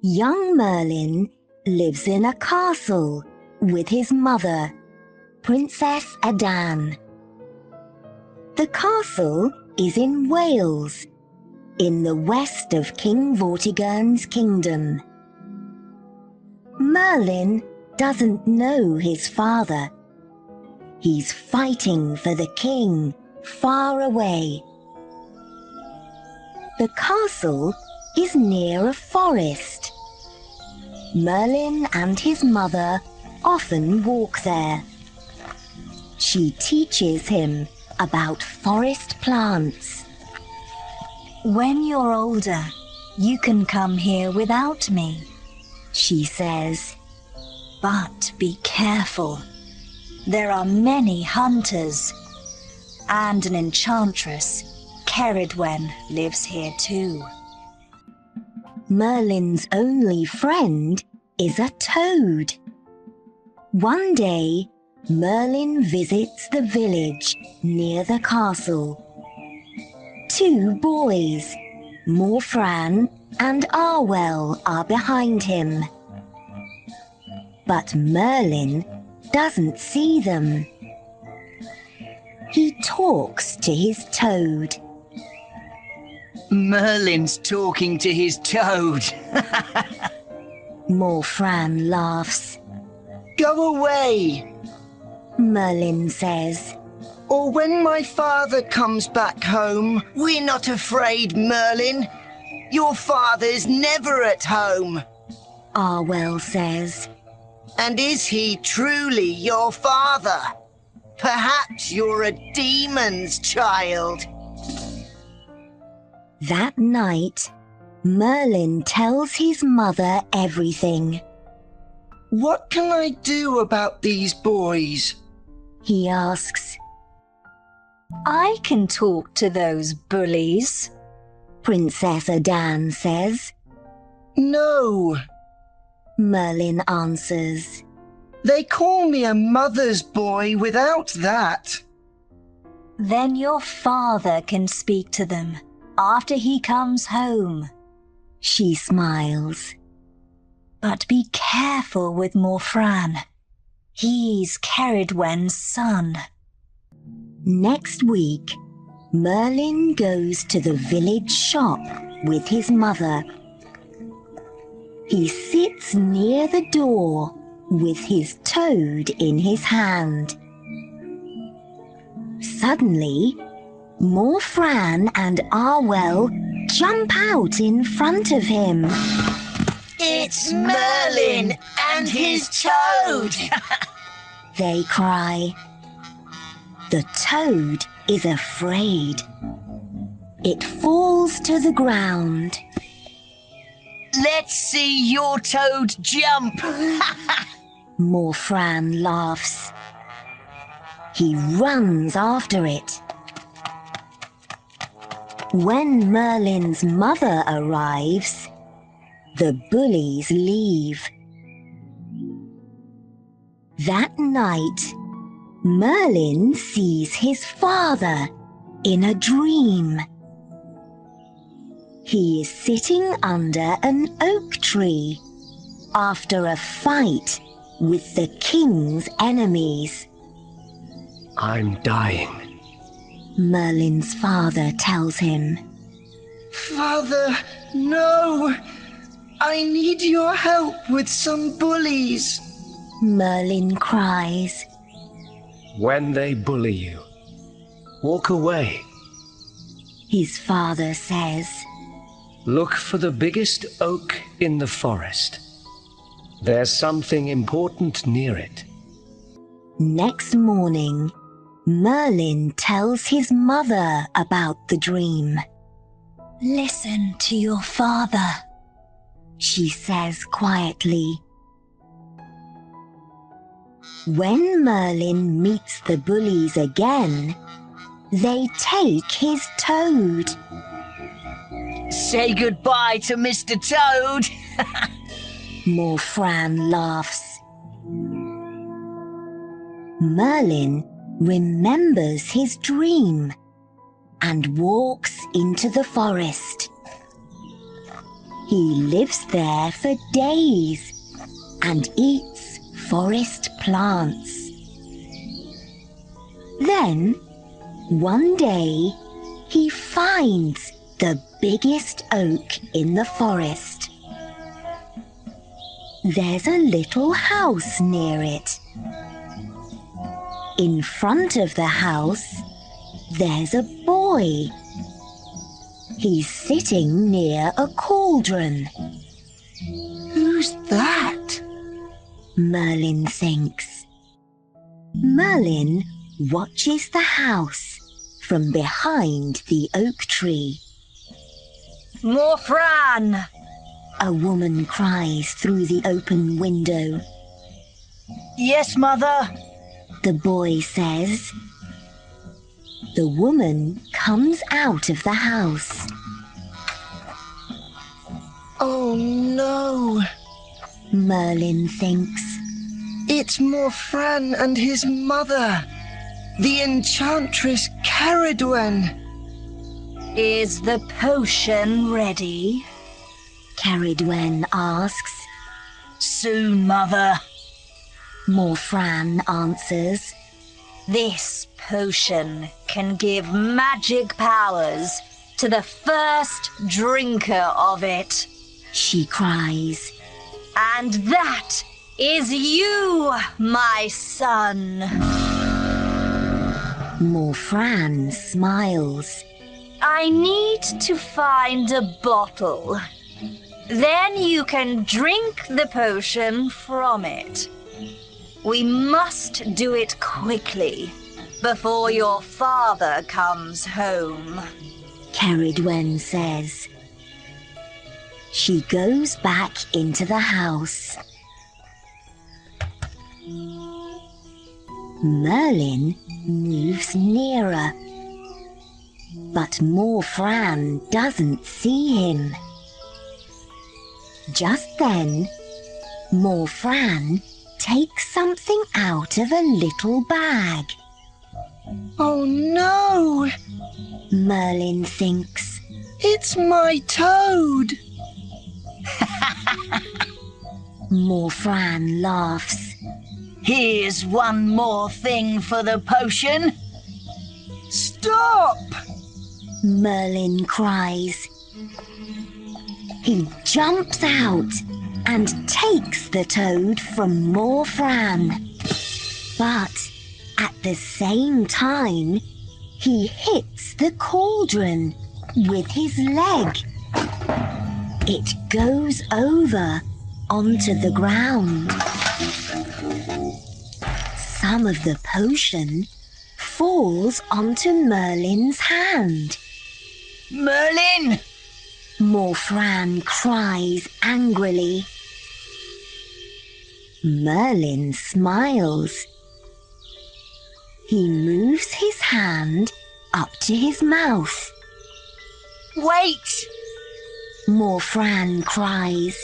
Young Merlin lives in a castle with his mother, Princess Adan. The castle is in Wales, in the west of King Vortigern's kingdom. Merlin doesn't know his father. He's fighting for the king far away. The castle is near a forest. Merlin and his mother often walk there. She teaches him about forest plants. "When you're older, you can come here without me," she says. "But be careful. There are many hunters, and an enchantress, Ceridwen, lives here too." Merlin's only friend is a toad. One day, Merlin visits the village near the castle. Two boys, Morfran and Arwell, are behind him. But Merlin doesn't see them. He talks to his toad. Merlin's talking to his toad. Morfran laughs. "Go away," Merlin says. "or when my father comes back home." "We're not afraid, Merlin. Your father's never at home," Arwell says. "And is he truly your father? Perhaps you're a demon's child." That night, Merlin tells his mother everything. "What can I do about these boys?" He asks. "I can talk to those bullies," Princess Adan says. "No," Merlin answers. "they call me a mother's boy without that." "Then your father can speak to them after he comes home." She smiles. "But be careful with Morfran. He's Ceridwen's son." Next week, Merlin goes to the village shop with his mother. He sits near the door with his toad in his hand. Suddenly, Morfran and Arwell jump out in front of him. "It's Merlin and his toad!" They cry. The toad is afraid. It falls to the ground. "Let's see your toad jump!" Morfran laughs. He runs after it. When Merlin's mother arrives, the bullies leave. That night, Merlin sees his father in a dream. He is sitting under an oak tree after a fight with the king's enemies. "I'm dying," Merlin's father tells him. "Father, no! I need your help with some bullies." Merlin cries. "When they bully you, walk away. His father says. Look for the biggest oak in the forest. There's something important near it." Next morning, Merlin tells his mother about the dream. "Listen to your father," she says quietly. When Merlin meets the bullies again, they take his toad. "Say goodbye to Mr. Toad." Morfran laughs. Merlin remembers his dream and walks into the forest. He lives there for days and eats forest plants. Then, one day, he finds the biggest oak in the forest. There's a little house near it. In front of the house, there's a boy. He's sitting near a cauldron. Who's that? Merlin thinks. Merlin watches the house from behind the oak tree. More Fran! A woman cries through the open window. Yes, Mother. The boy says. The woman comes out of the house. Oh no, Merlin thinks. it's Morfran and his mother, the enchantress Caradwen. Is the potion ready? Caradwen asks. Soon, Mother. Morfran answers. This potion can give magic powers to the first drinker of it. She cries. And that is you, my son. Morfran smiles. I need to find a bottle. Then you can drink the potion from it. We must do it quickly, before your father comes home. Caradwen says. She goes back into the house. Merlin moves nearer. But Morfran doesn't see him. Just then, Morfran takes something out of a little bag. Oh no, Merlin thinks. it's my toad. Morfran laughs. Here's one more thing for the potion. Stop! Merlin cries. He jumps out and takes the toad from Morfran. But at the same time, he hits the cauldron with his leg. It goes over onto the ground. Some of the potion falls onto Merlin's hand. Merlin! Morfran cries angrily. Merlin smiles. He moves his hand up to his mouth. Wait! Morfran cries.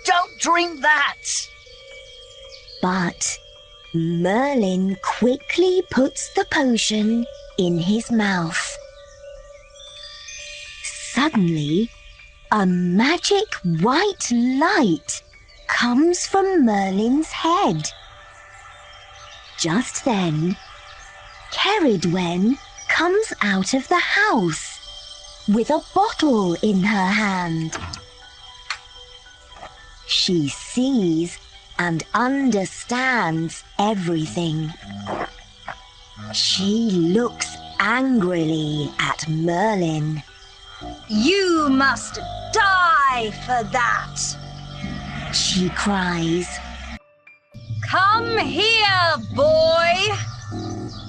Don't drink that! But Merlin quickly puts the potion in his mouth. Suddenly, a magic white light comes from Merlin's head. Just then, Caradwen comes out of the house with a bottle in her hand. She sees and understands everything. She looks angrily at Merlin. You must die for that. She cries. Come here, boy.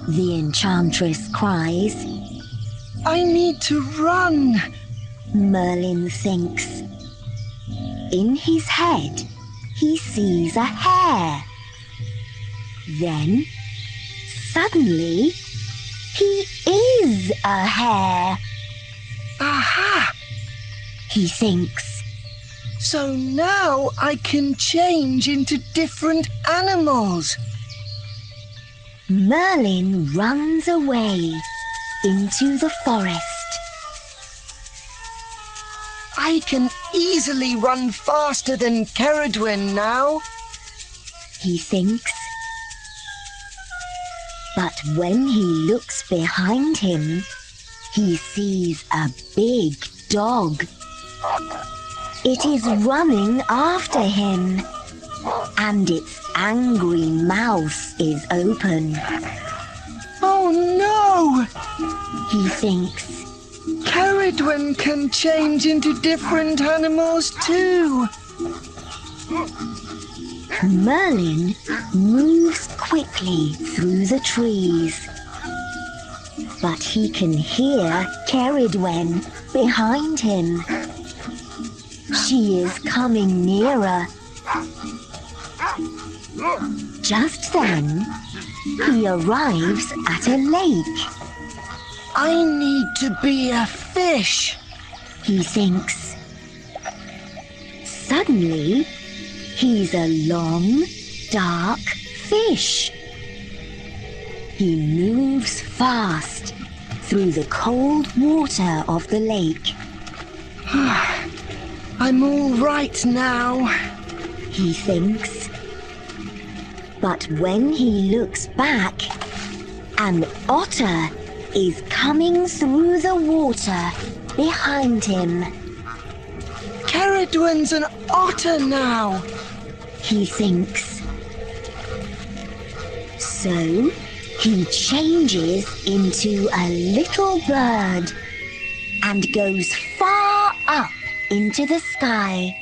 The enchantress cries. I need to run. Merlin thinks. In his head, he sees a hare. Then, suddenly, he is a hare. Aha! He thinks. So now I can change into different animals. Merlin runs away into the forest. I can easily run faster than Ceridwen now. He thinks. But when he looks behind him, he sees a big dog. It is running after him, and its angry mouth is open. Oh no! He thinks. Ceridwen can change into different animals too. Merlin moves quickly through the trees. But he can hear Ceridwen behind him. She is coming nearer. Just then, he arrives at a lake. I need to be a fish. He thinks. Suddenly, he's a long, dark fish. He moves fast through the cold water of the lake. I'm all right now. He thinks. But when he looks back, an otter is coming through the water behind him. Ceridwen's an otter now. He thinks. So he changes into a little bird and goes far up into the sky.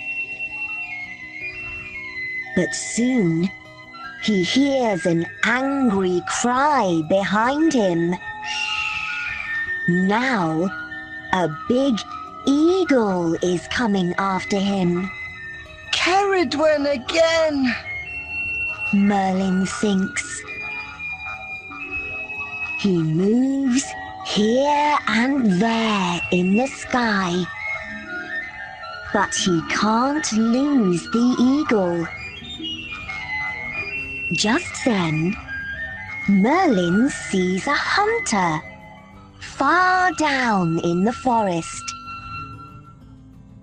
But soon he hears an angry cry behind him. Now a big eagle is coming after him. Ceridwen again. Merlin thinks. He moves here and there in the sky. But he can't lose the eagle. Just then, Merlin sees a hunter far down in the forest.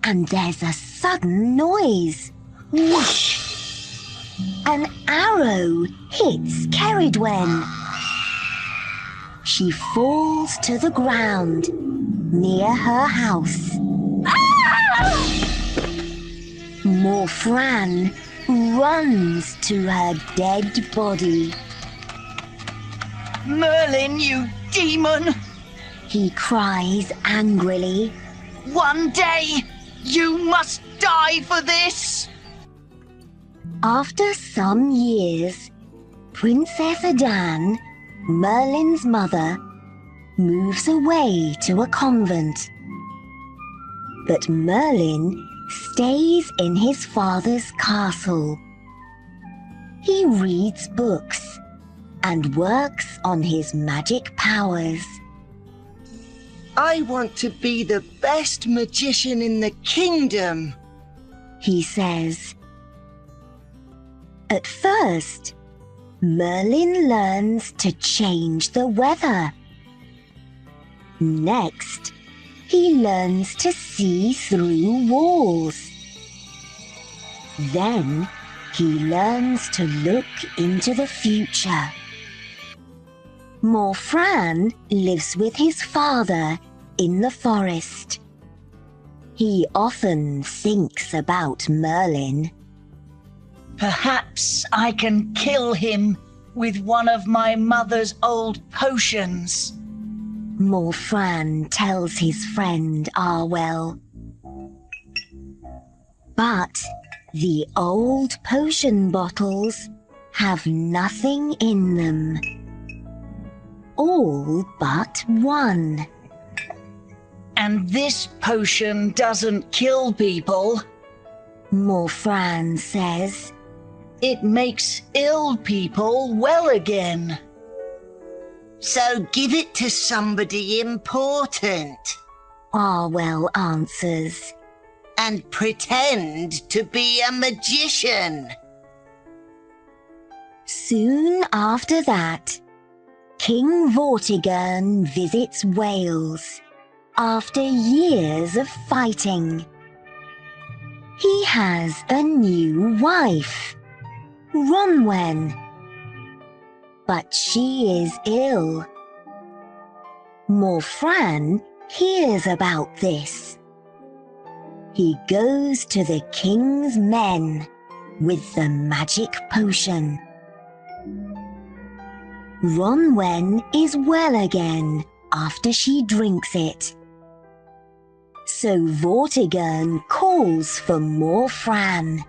And there's a sudden noise. Whoosh! An arrow hits Ceridwen. She falls to the ground near her house. Morfran runs to her dead body. Merlin, you demon! He cries angrily. One day, you must die for this! After some years, Princess Adan, Merlin's mother, moves away to a convent. But Merlin stays in his father's castle. He reads books and works on his magic powers. I want to be the best magician in the kingdom, he says. At first, Merlin learns to change the weather. Next, he learns to see through walls. Then, he learns to look into the future. Morfran lives with his father in the forest. He often thinks about Merlin. Perhaps I can kill him with one of my mother's old potions. Morfran tells his friend Arwell. But the old potion bottles have nothing in them. All but one. And this potion doesn't kill people. Morfran says. It makes ill people well again. So give it to somebody important. Arwell answers. And pretend to be a magician. Soon after that, King Vortigern visits Wales after years of fighting. He has a new wife, Ronwen, but she is ill. Morfran hears about this. He goes to the king's men with the magic potion. Ronwen is well again after she drinks it. So Vortigern calls for Morfran.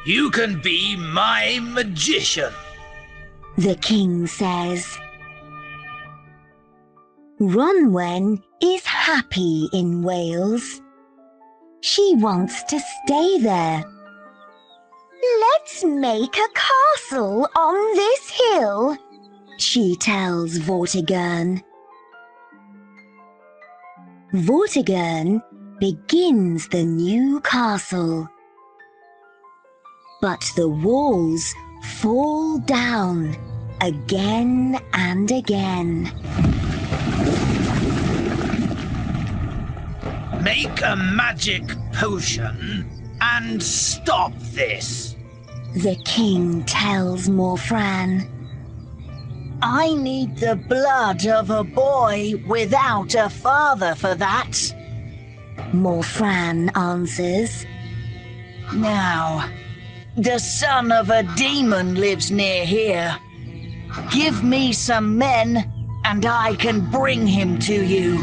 You can be my magician, The king says. Ronwen is happy in Wales. She wants to stay there. Let's make a castle on this hill, she tells Vortigern. Vortigern begins the new castle. But the walls fall down again and again. make a magic potion and stop this. The king tells Morfran. I need the blood of a boy without a father for that. Morfran answers. Now, the son of a demon lives near here. Give me some men, and I can bring him to you.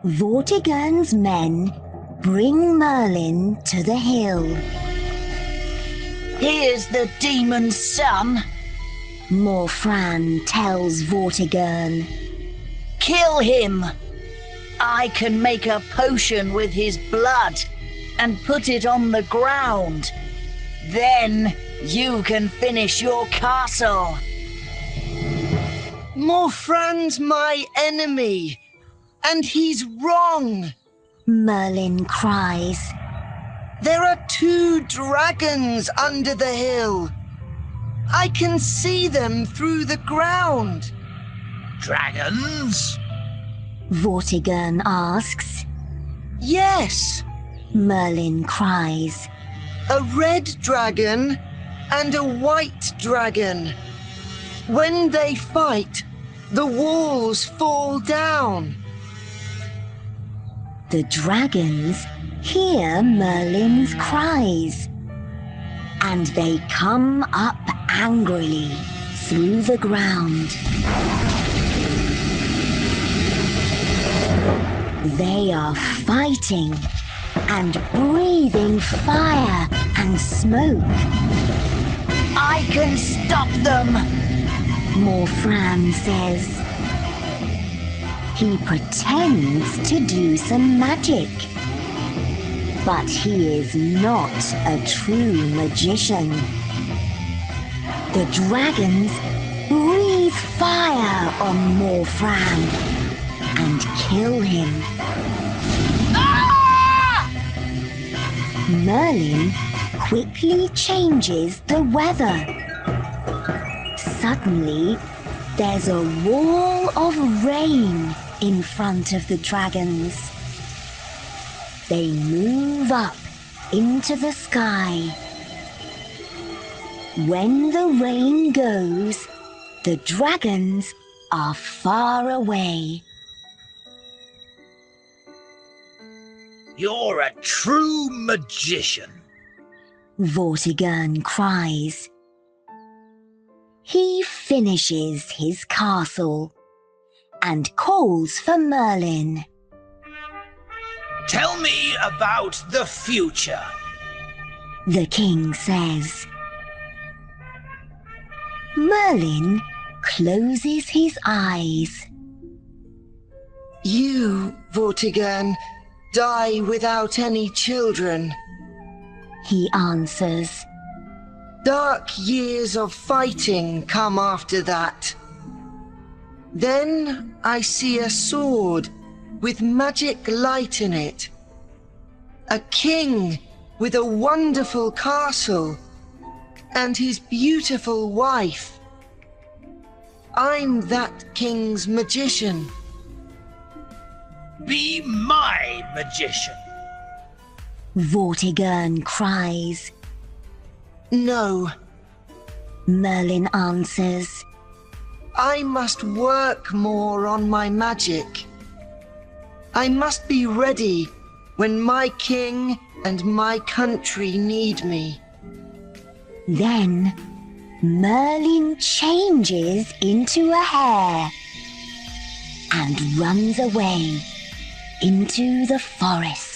Vortigern's men bring Merlin to the hill. Here's the demon's son. Morfran tells Vortigern. Kill him. I can make a potion with his blood and put it on the ground. Then you can finish your castle. Morfran's my enemy, and he's wrong. Merlin cries. There are 2 dragons under the hill. I can see them through the ground. Dragons? Vortigern asks. Yes, Merlin cries. a red dragon and a white dragon. When they fight, the walls fall down. The dragons hear Merlin's cries, and they come up angrily through the ground. They are fighting and breathing fire and smoke. I can stop them. Morfran says. He pretends to do some magic, but he is not a true magician. The dragons breathe fire on Morfran and kill him. Ah! Merlin quickly changes the weather. Suddenly, there's a wall of rain in front of the dragons. They move up into the sky. When the rain goes, the dragons are far away. You're a true magician. Vortigern cries. He finishes his castle and calls for Merlin. Tell me about the future. The king says. Merlin closes his eyes. You, Vortigern, die without any children. He answers. Dark years of fighting come after that. Then I see a sword with magic light in it. A king with a wonderful castle and his beautiful wife. I'm that king's magician. Be my magician. Vortigern cries. No, Merlin answers. I must work more on my magic. I must be ready when my king and my country need me. Then Merlin changes into a hare and runs away into the forest.